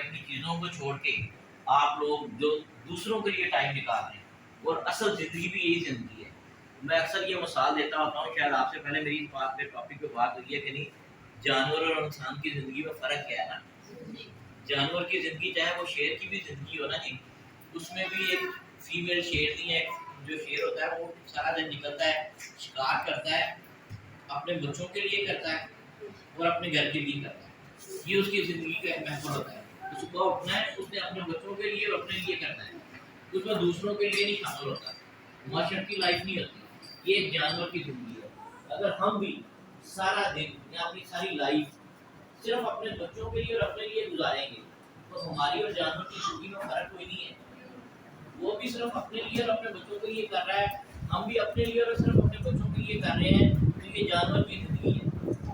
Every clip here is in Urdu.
اپنی چیزوں کو چھوڑ کے آپ لوگ جو دوسروں کے لیے ٹائم نکال رہے ہیں، اور اصل زندگی بھی یہی زندگی ہے. میں اکثر یہ مثال دیتا ہوتا ہوں، شاید آپ سے پہلے میری اس بات پہ ٹاپک پہ بات ہوئی ہے کہ نہیں، جانور اور انسان کی زندگی میں فرق کیا ہے نا. جانور کی زندگی چاہے وہ شیر کی بھی زندگی ہو نا جی، اس میں بھی ایک فیمیل شیر نہیں ہے. جو شیر ہوتا ہے وہ سارا دن نکلتا ہے، شکار کرتا ہے، اپنے بچوں کے لیے کرتا ہے اور اپنے گھر کے لیے کرتا ہے. یہ اس کی زندگی کا ایک محور ہوتا ہے. صبح اٹھنا ہے، اس نے اپنے بچوں کے لیے اور اپنے لیے کرنا ہے، اس میں دوسروں کے لیے نہیں شامل ہوتا. معاشرتی لائف نہیں ہوتی. یہ ایک جانور کی زندگی ہے. اگر ہم بھی سارا دن یا اپنی ساری لائف صرف اپنے بچوں کے لیے اور اپنے لیے گزاریں گے تو ہماری اور جانور کی زندگی میں فرق کوئی نہیں ہے. وہ بھی صرف اپنے لیے اور اپنے بچوں کے لیے کر رہا ہے، ہم بھی اپنے لیے اور صرف اپنے بچوں کے لیے کر رہے ہیں. تو یہ جانور کی زندگی ہے.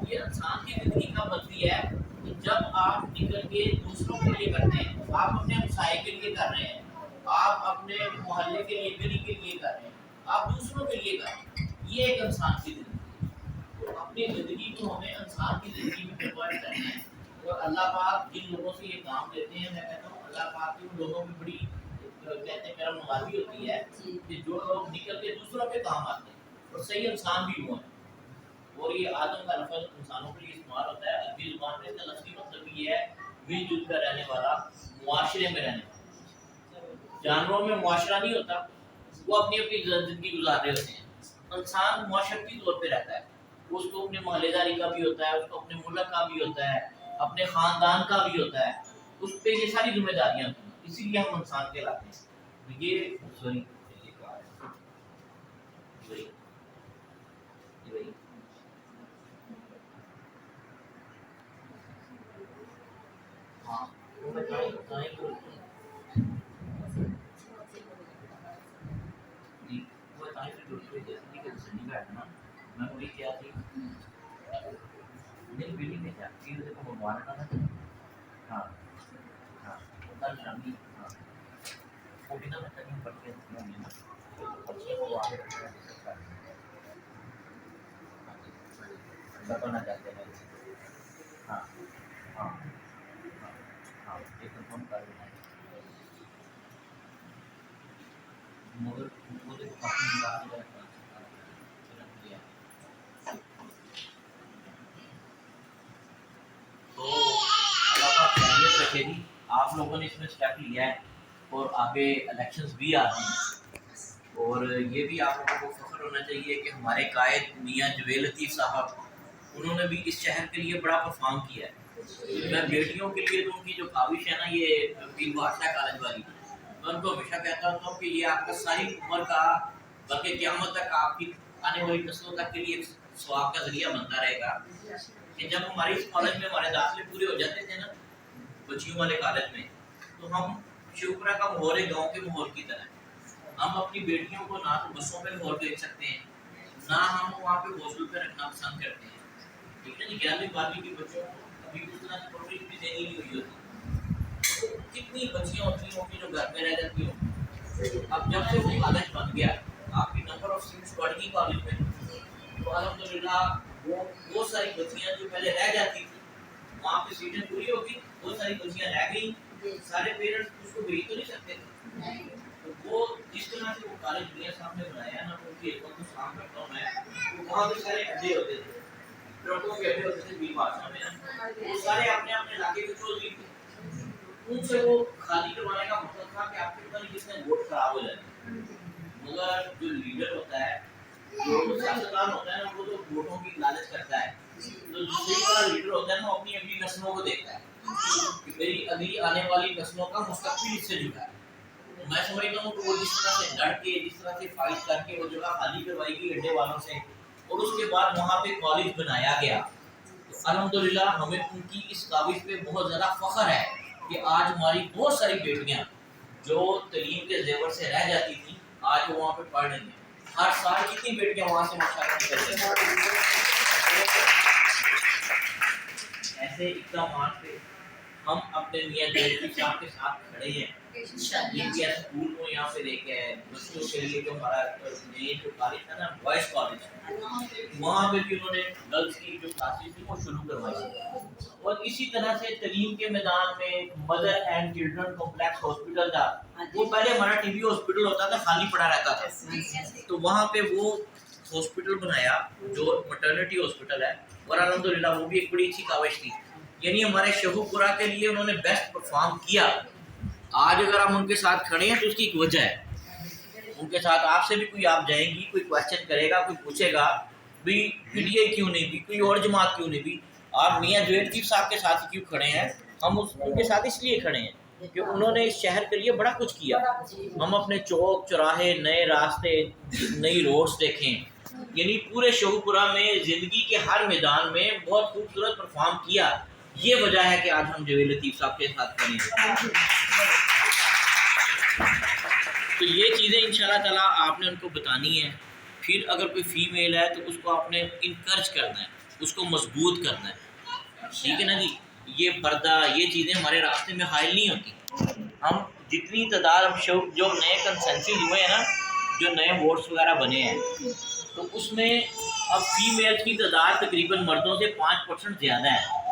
یہ انسان کی زندگی کب بنتی ہے کہ جب آپ نکل کے دوسروں کے لیے کرتے ہیں. آپ اپنے ہمسائے کے لیے کر رہے ہیں، آپ اپنے محلے کے لیے، گلی کے لیے کر رہے ہیں، آپ دوسروں کے لیے کر رہے ہیں. یہ ایک انسان کی زندگی ہے. تو اپنی زندگی کو ہمیں انسان کی زندگی میں کنورٹ کرنا ہے. اور اللہ پاک جن لوگوں سے یہ کام دیتے ہیں، میں کہتا ہوں اللہ پاک کی ان لوگوں میں بڑی کہتے ہیں کرم نوازی ہوتی ہے کہ جو لوگ نکل کے دوسروں کے کام آتے ہیں اور صحیح انسان بھی ہوا ہے. اور یہ آدم کا لفظ انسانوں کے لیے استعمال ہوتا ہے. عربی زبان میں اس کا لفظی مطلب یہ ہے مل جل کر رہنے والا، معاشرے میں رہنے والا. جانوروں میں معاشرہ نہیں ہوتا، وہ اپنی اپنی زندگی گزار رہے ہوتے ہیں. انسان معاشرتی طور پہ رہتا ہے، اس کو اپنے محلے داری کا بھی ہوتا ہے، اس کو اپنے ملک کا بھی ہوتا ہے، اپنے خاندان کا بھی ہوتا ہے. اس پہ یہ ساری ذمہ داریاں ہوتی ہیں، اسی لیے ہم انسان کہلاتے ہیں. یہ سوری ہاں میں وہی کیا تھی نہیں بلی میں کیا کو منگوانا تھا نا. ہاں ہاں کل شامی ہاں وہ بھی نا میں کہیں پڑھ کے پرچیاں کو آگے بتانا چاہتے ہیں. ہاں ہاں ہاں ہاں ایک کنفرم کر دینا ہے. مگر مجھے اپنی بات رکھ دیا. تو اللہ پاک خیریت رکھے جی. آپ لوگوں نے اس میں اسٹیپ لیا ہے اور آگے الیکشنز بھی آ رہی ہیں، اور یہ بھی آپ لوگوں کو فخر ہونا چاہیے کہ ہمارے قائد میاں جویل لطیف صاحب، انہوں نے بھی اس شہر کے لیے بڑا پرفارم کیا ہے. میں بیٹیوں کے لیے تو ان کی جو کاوش ہے نا، یہ پیر بادشاہ کالج والی، میں ان کو ہمیشہ کہتا ہوتا ہوں کہ یہ آپ کا ساری عمر کا، بلکہ قیامت تک آپ کی آنے والی نسلوں تک کے لیے ایک ثواب کا ذریعہ بنتا رہے گا. کہ جب ہماری اس کالج میں ہمارے داخلے پورے ہو جاتے تھے نا، بچیوں والے کالج میں، تو ہم شیوپورہ کا ماحول ہے گاؤں کے ماحول کی طرح. ہم اپنی بیٹیوں کو نہ تو بسوں پہ ماحول دیکھ سکتے ہیں، نہ ہم وہاں پہ ہاسٹل پہ رکھنا پسند کرتے ہیں. ٹھیک ہے جی. 11ویں 12ویں کے بچوں کو ابھی اس طرح سے پرورش بھی دینی نہیں ہوئی ہوتی. کتنی بچیاں ہوتی ہوں گی جو گھر میں رہ جاتی ہوں. اب جب سے وہ کالج بن گیا، آپ کی نمبر آف سیٹس بڑھ گئی کالج میں، تو الحمدللہ وہ بہت ساری بچیاں جو پہلے رہ جاتی تھی وہاں پہ سیٹیں پوری ہوگی، بہت ساری بچیاں رہ گئی. سارے پیرنٹس اس کو بھیج تو نہیں سکتے تھے. تو وہ جس طرح سے وہ کالج میاں صاحب نے بنایا نا، ان کی ایک وقت کام کرتا ہوں میں، وہاں پہ سارے اڈے ہوتے تھے، ٹرکوں کے اڈے ہوتے تھے. بی بادشاہ میں وہ سارے اپنے اپنے علاقے کے چودھری تھے. ان سے وہ خالی کروانے کا مطلب تھا کہ آپ کے پتہ نہیں کس نے ووٹ خراب ہو جائے. مگر جو لیڈر ہوتا ہے، جو سیاستدان ہوتا ہے نا، وہ تو ووٹوں کی لالچ کرتا ہے. جو دوسری والا لیڈر ہوتا ہے نا، وہ اپنی اگلی نسلوں کو دیکھتا ہے کہ میری اگلی آنے والی نسلوں کا مستقبل اس سے جڑا ہے. میں سمجھتا ہوں کہ وہ جس طرح سے لڑ کے، جس طرح سے فائٹ کر کے وہ جگہ خالی کروائی گئی اڈے والوں سے، اور اس کے بعد وہاں پہ کالج بنایا گیا. تو الحمدللہ ہمیں ان کی اس کاوش پہ بہت زیادہ فخر ہے کہ آج ہماری بہت ساری بیٹیاں جو تعلیم کے زیور سے رہ جاتی تھیں، آج وہ وہاں پہ پڑھ رہی ہیں. ہر سال کتنی بیٹیاں وہاں سے مشاہدہ کرتی ہیں. ایسے اقدامات پہ ہم اپنے میاں جویل صاحب کے ساتھ کھڑے ہیں. انڈیا اسکول کو یہاں پہ لے کے آئے بچوں کے لیے. جو ہمارا مین جو کالج تھا نا بوائز کالج, وہاں پہ بھی انہوں نے گرلس کی جو کلاسز تھی وہ شروع کروائی. اور اسی طرح سے تعلیم کے میدان میں mother and children complex hospital تھا, وہ پہلے ہمارا ٹی بی ہاسپٹل ہوتا تھا, خالی پڑا رہتا تھا, تو وہاں پہ وہ ہاسپٹل بنایا جو مٹرنٹی ہاسپٹل ہے, اور الحمدللہ وہ بھی ایک بڑی اچھی کاوش تھی. یعنی ہمارے شہو پورہ کے لیے انہوں نے بیسٹ پرفارم کیا. آج اگر ہم ان کے ساتھ کھڑے ہیں تو اس کی ایک وجہ ہے. ان کے ساتھ آپ سے بھی کوئی آپ جائیں گی, کوئی کوشچن کرے گا, کوئی پوچھے گا بھی پی ڈی آئی کیوں نہیں بھی, کوئی اور جماعت کیوں نہیں بھی, آپ میاں جویل چیف صاحب کے ساتھ کیوں کھڑے ہیں؟ ہم ان کے ساتھ اس لیے کھڑے ہیں کہ انہوں نے اس شہر کے لیے بڑا کچھ کیا. ہم اپنے چوک چوراہے, نئے راستے, نئی روڈز دیکھیں. یعنی پورے شہو پورہ میں زندگی کے ہر میدان میں بہت خوبصورت پرفارم کیا. یہ وجہ ہے کہ آج ہم جویل لطیف صاحب کے ساتھ کھڑے ہیں. تو یہ چیزیں انشاءاللہ تعالیٰ آپ نے ان کو بتانی ہے. پھر اگر کوئی فیمیل ہے تو اس کو آپ نے انکرج کرنا ہے, اس کو مضبوط کرنا ہے. ٹھیک ہے نا جی. یہ پردہ, یہ چیزیں ہمارے راستے میں حائل نہیں ہوتی. ہم جتنی تعداد ہم جو نئے کنسنسز ہوئے ہیں نا, جو نئے ووٹس وغیرہ بنے ہیں, تو اس میں اب فیمیل کی تعداد تقریباً مردوں سے 5% زیادہ ہے.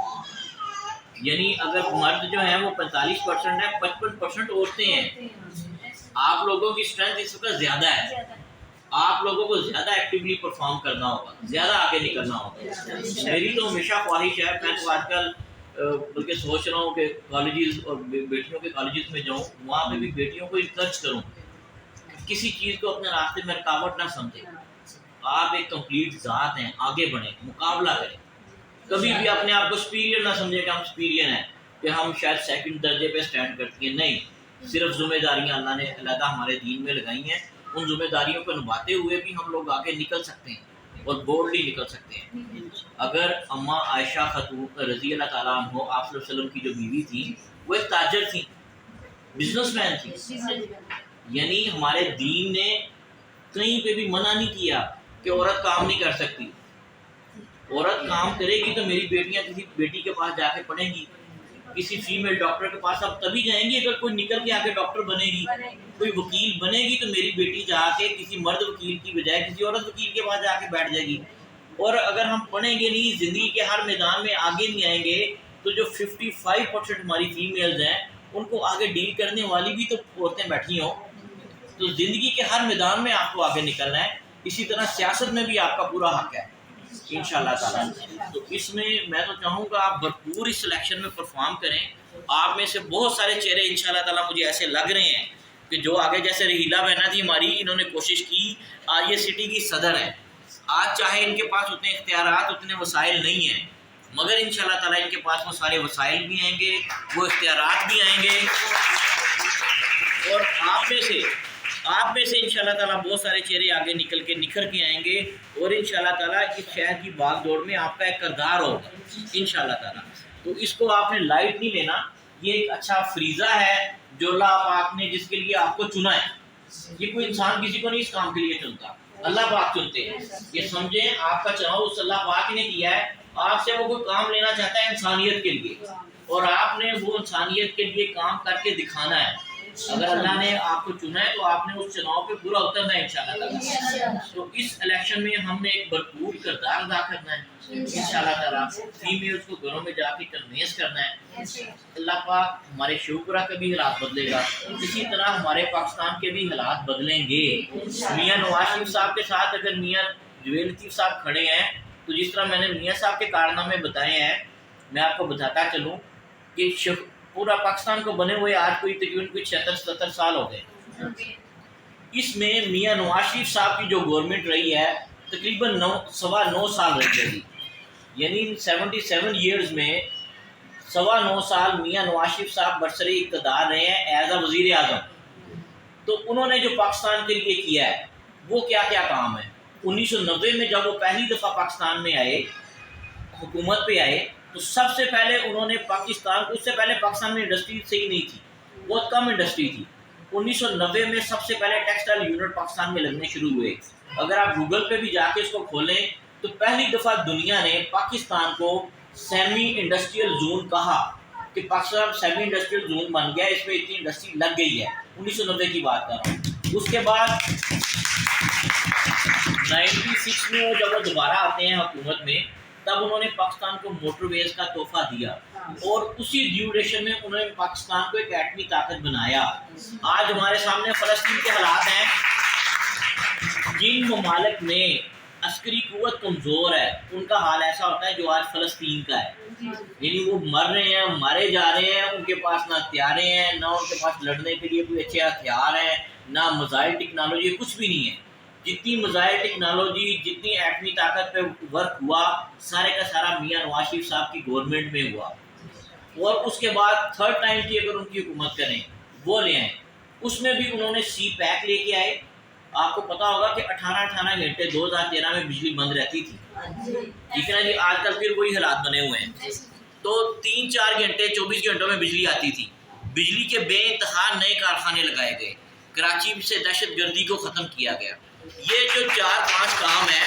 یعنی اگر مرد جو ہیں وہ 45% ہے, 55% عورتیں ہیں. آپ لوگوں کی اسٹرینتھ اس وقت زیادہ ہے. آپ لوگوں کو زیادہ ایکٹیولی پرفارم کرنا ہوگا, زیادہ آگے نکلنا ہوگا. میری تو ہمیشہ خواہش ہے, میں تو آج کل بلکہ سوچ رہا ہوں کہ کالجز اور بیٹیوں کے کالجز میں جاؤں, وہاں پہ بھی بیٹیوں کو انکرج کروں, کسی چیز کو اپنے راستے میں رکاوٹ نہ سمجھیں. آپ ایک کمپلیٹ ذات ہیں, آگے بڑھیں, مقابلہ کریں. کبھی بھی اپنے آپ کو سپیریئر نہ سمجھیں کہ ہم سپیریئر ہیں, کہ ہم شاید سیکنڈ درجے پہ اسٹینڈ کرتی ہیں. نہیں, صرف ذمہ داریاں اللہ نے علیحدہ ہمارے دین میں لگائی ہیں. ان ذمہ داریوں کو نبھاتے ہوئے بھی ہم لوگ آگے نکل سکتے ہیں اور بورڈلی نکل سکتے ہیں. اگر اماں عائشہ خاتون رضی اللہ تعالیٰ عنہ آپ صلی اللہ علیہ وسلم کی جو بیوی تھی, وہ ایک تاجر تھی, بزنس مین تھی. یعنی ہمارے دین نے کہیں پہ بھی منع نہیں کیا کہ عورت کام نہیں کر سکتی. عورت کام کرے گی تو میری بیٹیاں کسی بیٹی کے پاس جا کے پڑھیں گی, کسی فیمیل ڈاکٹر کے پاس اب تبھی جائیں گی اگر کوئی نکل کے آ کے ڈاکٹر بنے گی. کوئی وکیل بنے گی تو میری بیٹی جا کے کسی مرد وکیل کی بجائے کسی عورت وکیل کے پاس جا کے بیٹھ جائے گی. اور اگر ہم پڑھیں گے نہیں, زندگی کے ہر میدان میں آگے نہیں آئیں گے, تو جو 55% ہماری فیمیلز ہیں ان کو آگے ڈیل کرنے والی بھی تو عورتیں بیٹھی ہوں. تو زندگی کے ہر میدان میں آپ کو آگے نکلنا ہے. اسی طرح سیاست میں بھی آپ کا پورا حق ہے انشاءاللہ تعالیٰ. تو اس میں تو چاہوں گا آپ بھرپور اس سلیکشن میں پرفارم کریں. آپ میں سے بہت سارے چہرے انشاءاللہ تعالیٰ مجھے ایسے لگ رہے ہیں کہ جو آگے, جیسے رحیلہ بہنا تھی ہماری, انہوں نے کوشش کی, آج یہ سٹی کی صدر ہے. آج چاہے ان کے پاس اتنے اختیارات, اتنے وسائل نہیں ہیں, مگر انشاءاللہ تعالیٰ ان کے پاس وہ سارے وسائل بھی آئیں گے, وہ اختیارات بھی آئیں گے. اور آپ میں سے انشاءاللہ تعالیٰ بہت سارے چہرے آگے نکل کے نکھر کے آئیں گے, اور انشاءاللہ تعالیٰ اس شہر کی بھاگ دوڑ میں آپ کا ایک کردار ہوگا انشاءاللہ تعالیٰ. تو اس کو آپ نے لائٹ نہیں لینا. یہ ایک اچھا فریضہ ہے جو اللہ پاک نے جس کے لیے آپ کو چنا ہے. یہ کوئی انسان کسی کو نہیں اس کام کے لیے چنتا, اللہ پاک چنتے ہیں. یہ سمجھیں آپ کا چناؤ اس اللہ پاک نے کیا ہے. آپ سے وہ کوئی کام لینا چاہتا ہے انسانیت کے لیے, اور آپ نے وہ انسانیت کے لیے کام کر کے دکھانا ہے. اگر اللہ نے آپ کو چنا ہے تو آپ نے اس چناؤ پہ پورا اترنا ہے انشاءاللہ تعالیٰ. تو اس الیکشن میں ہم نے ایک بھرپور کردار ادا کرنا ہے انشاءاللہ تعالیٰ. فیمیلز کو گھروں میں جا کے کنوینس کرنا ہے. اللہ پاک ہمارے شیو پورہ کے بھی حالات بدلے گا, اسی طرح ہمارے پاکستان کے بھی حالات بدلیں گے. میاں نواز شریف صاحب کے ساتھ اگر میاں جویل لطیف صاحب کھڑے ہیں, تو جس طرح میں نے میاں صاحب کے کارنامے بتائے ہیں, میں آپ کو بتاتا چلوں کہ پورا پاکستان کو بنے ہوئے آج کوئی تقریباً 76-77 سال ہو گئے. اس میں میاں نواز شریف صاحب کی جو گورنمنٹ رہی ہے تقریباً 9.25 سال رہی ہے. یعنی 77 ایئرز میں 9.25 سال میاں نواز شریف صاحب برسر اقتدار رہے ہیں ایز اے وزیر اعظم. تو انہوں نے جو پاکستان کے لیے کیا ہے وہ کیا کیا کام ہے. 1990 میں جب وہ پہلی دفعہ پاکستان میں آئے, حکومت پہ آئے, تو سب سے پہلے انہوں نے پاکستان کو, اس سے پہلے پاکستان میں انڈسٹری صحیح نہیں تھی, بہت کم انڈسٹری تھی. 1990 میں سب سے پہلے ٹیکسٹائل یونٹ پاکستان میں لگنے شروع ہوئے. اگر آپ گوگل پہ بھی جا کے اس کو کھولیں تو پہلی دفعہ دنیا نے پاکستان کو سیمی انڈسٹریل زون کہا. کہ پاکستان سیمی انڈسٹریل زون بن گیا, اس میں اتنی انڈسٹری لگ گئی ہے. 1990 کی بات کر رہا ہوں. اس کے بعد 96 میں جب وہ دوبارہ آتے ہیں حکومت میں, تب انہوں نے پاکستان کو موٹر ویز کا تحفہ دیا, اور اسی ڈیوریشن میں انہوں نے پاکستان کو ایک ایٹمی طاقت بنایا. آج ہمارے سامنے فلسطین کے حالات ہیں. جن ممالک میں عسکری قوت کمزور ہے ان کا حال ایسا ہوتا ہے جو آج فلسطین کا ہے. یعنی وہ مر رہے ہیں, مارے جا رہے ہیں, ان کے پاس نہ ہتھیاریں ہیں, نہ ان کے پاس لڑنے کے لیے کوئی اچھے ہتھیار ہیں, نہ میزائل ٹیکنالوجی, کچھ بھی نہیں ہے. جتنی میزائل ٹیکنالوجی, جتنی ایٹمی طاقت پہ ورک ہوا, سارے کا سارا میاں نواز شریف صاحب کی گورنمنٹ میں ہوا. اور اس کے بعد تھرڈ ٹائم کی اگر ان کی حکومت کریں وہ لے آئیں, اس میں بھی انہوں نے سی پیک لے کے آئے. آپ کو پتا ہوگا کہ 18 گھنٹے 2013 میں بجلی بند رہتی تھی, ٹھیک ہے نا جی. آج کل پھر وہی حالات بنے ہوئے ہیں. تو 3-4 گھنٹے 24 گھنٹوں میں بجلی آتی تھی. بجلی کے بے انتہا نئے کارخانے لگائے گئے, کراچی سے دہشت گردی کو ختم کیا گیا. یہ جو 4-5 کام ہیں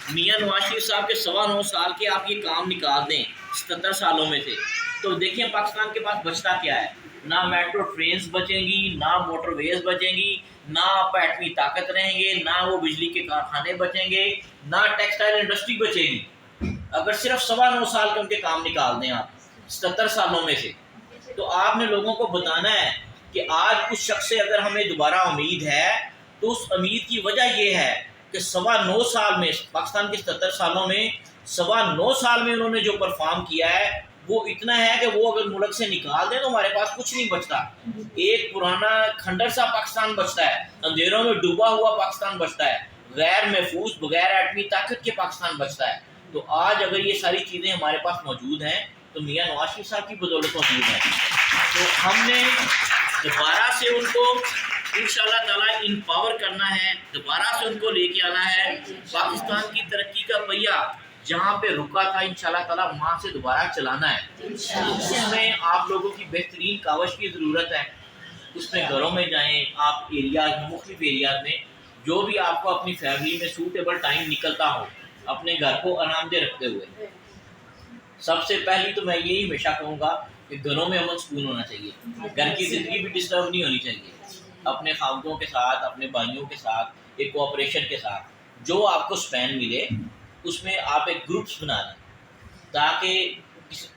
میاں نواز شریف صاحب کے 9.25 سال کے, آپ یہ کام نکال دیں 77 سالوں میں سے, تو دیکھیں پاکستان کے پاس بچتا کیا ہے. نہ میٹرو ٹرینز بچیں گی, نہ موٹر ویز بچیں گی, نہ ایٹمی طاقت رہیں گے, نہ وہ بجلی کے کارخانے بچیں گے, نہ ٹیکسٹائل انڈسٹری بچے گی. اگر صرف 9.25 سال کے ان کے کام نکال دیں آپ 77 سالوں میں سے, تو آپ نے لوگوں کو بتانا ہے کہ آج اس شخص سے اگر ہمیں دوبارہ امید ہے تو اس امید کی وجہ یہ ہے کہ 9.25 سال میں, پاکستان کے 77 سالوں میں 9.25 سال میں انہوں نے جو پرفارم کیا ہے وہ اتنا ہے کہ وہ اگر ملک سے نکال دیں تو ہمارے پاس کچھ نہیں بچتا. ایک پرانا کھنڈر سا پاکستان بچتا ہے, اندھیروں میں ڈوبا ہوا پاکستان بچتا ہے, غیر محفوظ بغیر ایٹمی طاقت کے پاکستان بچتا ہے. تو آج اگر یہ ساری چیزیں ہمارے پاس موجود ہیں تو میاں نواز شریف صاحب کی بدولت موجود ہیں. تو ہم نے دوبارہ سے ان کو انشاءاللہ تعالیٰ امپاور کرنا ہے, دوبارہ سے ان کو لے کے آنا ہے. پاکستان کی ترقی کا پہیہ جہاں پہ رکا تھا انشاءاللہ تعالیٰ وہاں سے دوبارہ چلانا ہے. اس میں آپ لوگوں کی بہترین کاوش کی ضرورت ہے. اس میں گھروں میں جائیں آپ, ایریاز میں, مختلف ایریاز میں, جو بھی آپ کو اپنی فیملی میں سوٹیبل ٹائم نکلتا ہو, اپنے گھر کو آرام دہ رکھتے ہوئے. سب سے پہلی تو میں یہی ہمیشہ کہوں گا کہ گھروں میں امن سکون ہونا چاہیے. گھر کی زندگی بھی ڈسٹرب نہیں ہونی چاہیے. اپنے خاندوں کے ساتھ, اپنے بھائیوں کے ساتھ, ایک کوآپریشن کے ساتھ جو آپ کو سپین ملے اس میں آپ ایک گروپس بنا لیں تاکہ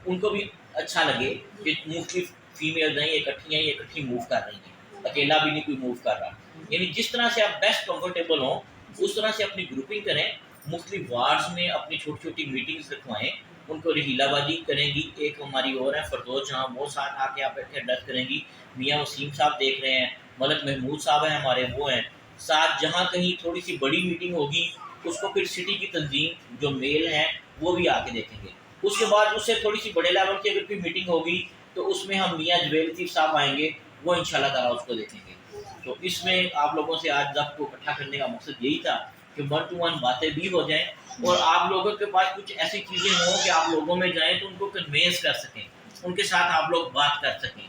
ان کو بھی اچھا لگے کہ مختلف فیمیل ہیں, یہ اکٹھی ہیں, یہ اکٹھی موو کر رہی ہیں, اکیلا بھی نہیں کوئی موو کر رہا. یعنی جس طرح سے آپ بیسٹ کمفرٹیبل ہوں اس طرح سے اپنی گروپنگ کریں. مختلف وارڈز میں اپنی چھوٹی چھوٹی میٹنگز رکھوائیں, ان کو رحیلہ بازی کریں گی. ایک ہماری اور ہے فردوس جہاں, وہ ساتھ آ کے آپ بیٹھ کے ڈسٹ کریں گی. میاں وسیم صاحب دیکھ رہے ہیں, ملک محمود صاحب ہیں ہمارے, وہ ہیں ساتھ. جہاں کہیں تھوڑی سی بڑی میٹنگ ہوگی اس کو پھر سٹی کی تنظیم جو میل ہیں وہ بھی آ کے دیکھیں گے. اس کے بعد اس سے تھوڑی سی بڑے لیول کی اگر کوئی میٹنگ ہوگی تو اس میں ہم میاں جبیل لطیف صاحب آئیں گے, وہ انشاءاللہ تعالیٰ اس کو دیکھیں گے. تو اس میں آپ لوگوں سے آج ضبط کو اکٹھا کرنے کا مقصد یہی تھا کہ 1 to 1 باتیں بھی ہو جائیں, اور آپ لوگوں کے پاس کچھ ایسی چیزیں ہوں کہ آپ لوگوں میں جائیں تو ان کو کنوینس کر سکیں, ان کے ساتھ آپ لوگ بات کر سکیں.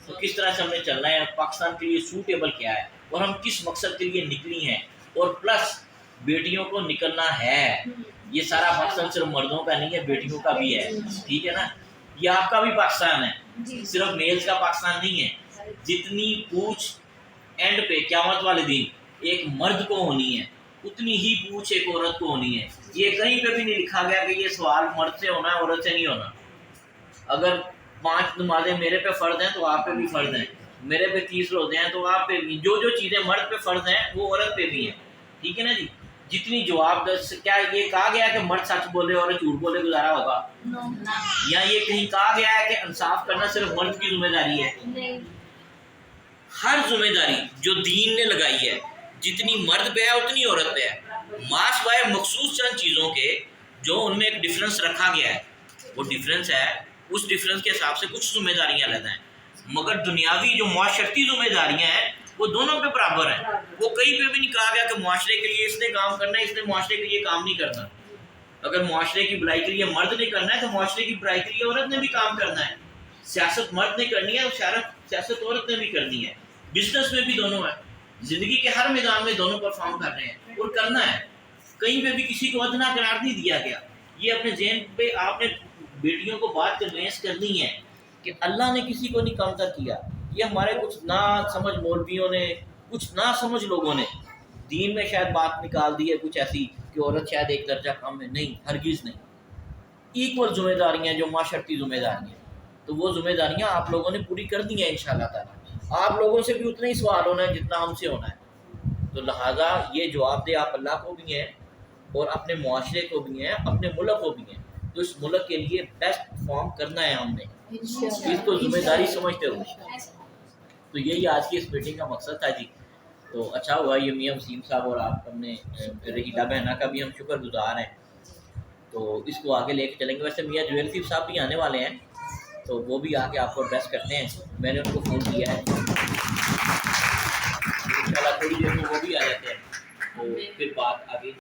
تو کس طرح سے ہم نے چلنا ہے, پاکستان کے لیے سوٹیبل کیا ہے, اور ہم کس مقصد کے لیے نکلی ہیں. اور پلس بیٹیوں کو نکلنا ہے. یہ سارا پاکستان صرف مردوں کا نہیں ہے, بیٹیوں کا بھی ہے, ٹھیک ہے نا. یہ آپ کا بھی پاکستان ہے, صرف میلز کا پاکستان نہیں ہے. جتنی پوچھ اینڈ پہ قیامت والے دن ایک مرد کو ہونی ہے اتنی ہی پوچھ ایک عورت کو ہونی ہے. یہ کہیں پہ بھی نہیں لکھا گیا کہ یہ سوال مرد سے ہونا ہے عورت سے نہیں ہونا. اگر 5 نمازیں میرے پہ فرض ہیں تو آپ پہ بھی فرض ہیں, میرے پہ 30 روزے ہیں تو آپ پہ بھی. جو جو چیزیں مرد پہ فرض ہیں وہ عورت پہ بھی ہیں, ٹھیک ہے نا جی. جتنی جواب کیا یہ کہا گیا کہ مرد سچ بولے اور جھوٹ بولے گزارا ہوگا, یا یہ کہیں کہا گیا ہے کہ انصاف کرنا صرف مرد کی ذمہ داری ہے؟ ہر ذمہ داری جو دین نے لگائی ہے جتنی مرد پہ ہے اتنی عورت پہ ہے. ماس وائے مخصوص چند چیزوں کے جو ان میں ایک ڈفرینس رکھا گیا ہے, وہ ڈفرینس ہے, اس ڈفرینس کے حساب سے کچھ ذمہ داریاں علیحدہ ہیں. مگر دنیاوی جو معاشرتی ذمہ داریاں ہیں وہ دونوں پہ برابر ہیں. وہ کہیں پہ بھی نہیں کہا گیا کہ معاشرے کے لیے اس نے کام کرنا ہے, اس نے معاشرے کے لیے کام نہیں کرنا. اگر معاشرے کی بھلائی کے لیے مرد نے کرنا ہے تو معاشرے کی بھلائی کے لیے عورت نے بھی کام کرنا ہے. سیاست مرد نے کرنی ہے اور سیاست عورت نے بھی کرنی ہے. بزنس میں بھی دونوں ہے, زندگی کے ہر میدان میں دونوں پرفارم کر رہے ہیں اور کرنا ہے. کہیں پہ بھی کسی کو ادنا قرار نہیں دیا گیا. یہ اپنے ذہن پہ آپ نے بیٹیوں کو بات کنوینس کرنی ہے کہ اللہ نے کسی کو نہیں کمتر کیا. یہ ہمارے کچھ نا سمجھ مولویوں نے، کچھ نا سمجھ لوگوں نے دین میں شاید بات نکال دی ہے کچھ ایسی کہ عورت شاید ایک درجہ کم ہے. نہیں، ہرگز نہیں. ایکول ذمہ داریاں جو معاشرتی ذمہ داریاں، تو وہ ذمہ داریاں آپ لوگوں نے پوری کر دی ہیں انشاءاللہ تعالیٰ. آپ لوگوں سے بھی اتنا ہی سوال ہونا ہے جتنا ہم سے ہونا ہے. تو لہٰذا یہ جواب دہ آپ اللہ کو بھی ہیں اور اپنے معاشرے کو بھی ہیں، اپنے ملک کو بھی ہیں. تو اس ملک کے لیے بیسٹ پرفارم کرنا ہے ہم نے، اس کو ذمہ داری سمجھتے ہوئے. تو یہی آج کی اس میٹنگ کا مقصد تھا جی. تو اچھا ہوا یہ میاں وسیم صاحب اور آپ ہم نے رحیلہ بہنا کا بھی ہم شکر گزار ہیں. تو اس کو آگے لے کے چلیں گے. ویسے میاں جویل صاحب صاحب بھی آنے والے ہیں، تو وہ بھی آ کے آپ کو ایڈریس کرتے ہیں. میں نے ان کو فون کیا ہے، انشاءاللہ تھوڑی دیر میں وہ بھی آ جاتے ہیں، تو پھر بات آگے